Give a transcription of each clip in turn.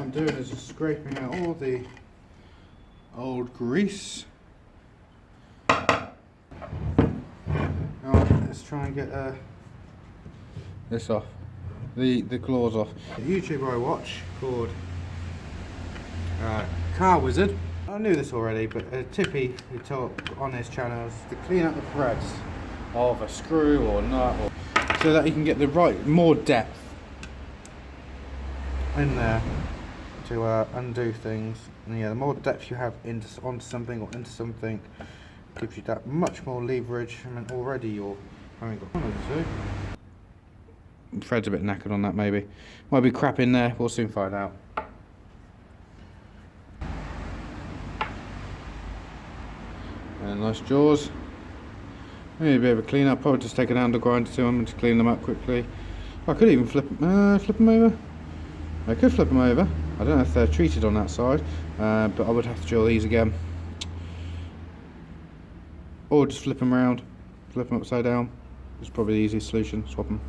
I'm doing is just scraping out all the old grease. Now, let's try and get this off, the claws off. A YouTuber I watch called Car Wizard. I knew this already, but a tip he taught on his channel is to clean up the threads of a screw or nut, so that you can get the more depth in there to undo things. And yeah, the more depth you have onto something or into something, gives you that much more leverage. I mean, already you're having got one of the two. Thread's a bit knackered on that, maybe. Might be crap in there. We'll soon find out. And nice jaws. Maybe a bit of a clean up. Probably just take an handle grinder to them and just clean them up quickly. I could even flip them over. I could flip them over. I don't know if they're treated on that side, but I would have to drill these again. Or just flip them around, flip them upside down. It's probably the easiest solution. Swap them.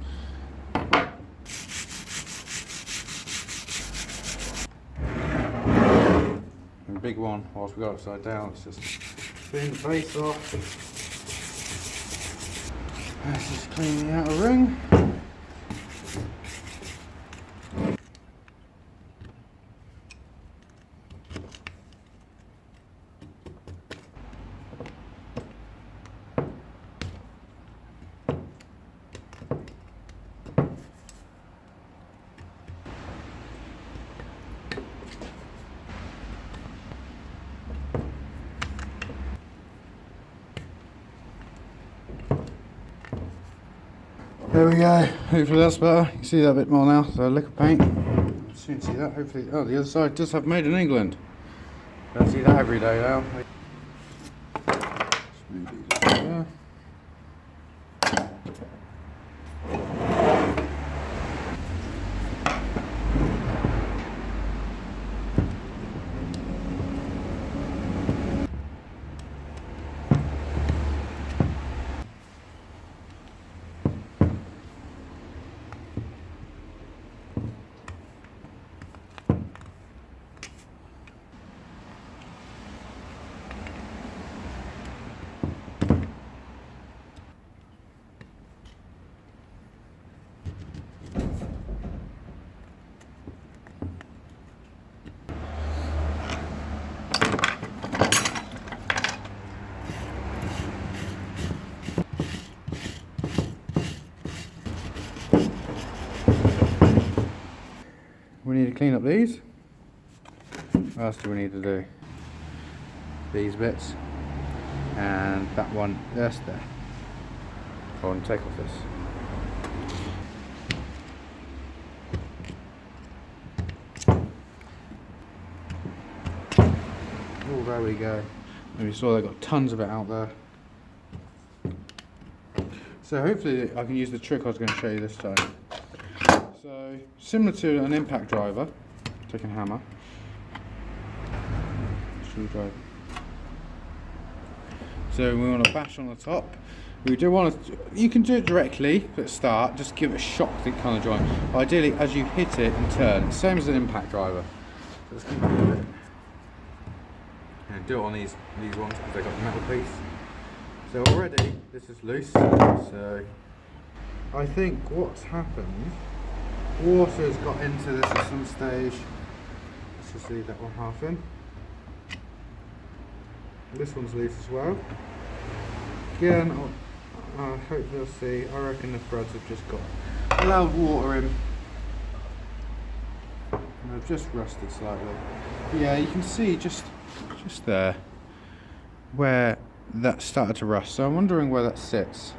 And the big one, whilst we got upside down, let's just clean the base off. Let's just clean the outer ring. There we go, hopefully that's better. You can see that a bit more now, so liquid paint. Soon see that, hopefully. Oh, the other side does have made in England. Don't see that every day now. Just move these over there. We need to clean up these. What else do we need to do? These bits. And that one, that's there. Go and take off this. Oh, there we go. And we saw they got tons of it out there. So hopefully I can use the trick I was going to show you this time. So, similar to an impact driver, take a hammer, screwdriver. So we want to bash on the top. We do want to, you can do it directly at the start, just give it a shock to kind of joint. Ideally, as you hit it and turn, same as an impact driver. So let's keep doing it. And do it on these ones because they've got the metal piece. So already this is loose. So I think what's happened, water's got into this at some stage. Let's just leave that one half in. This one's loose as well. Again, hopefully you'll see, I reckon the threads have just got allowed water in. And they've just rusted slightly. But yeah, you can see just there where that started to rust. So I'm wondering where that sits.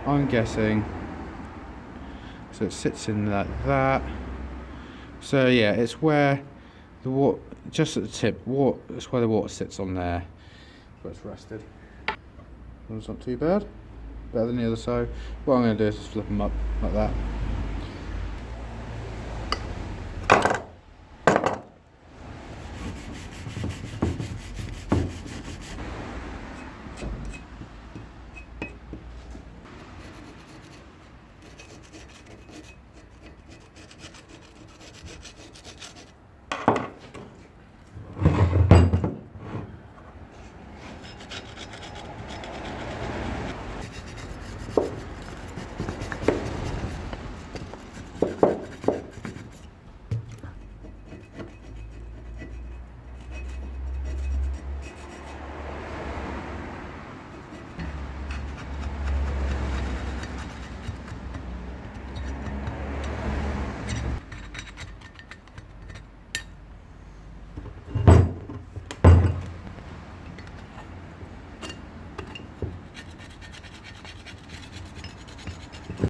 I'm guessing, so it sits in like that. So yeah, it's where the water, just at the tip, it's where the water sits on there. But it's rusted. It's not too bad. Better than the other side. What I'm going to do is just flip them up like that.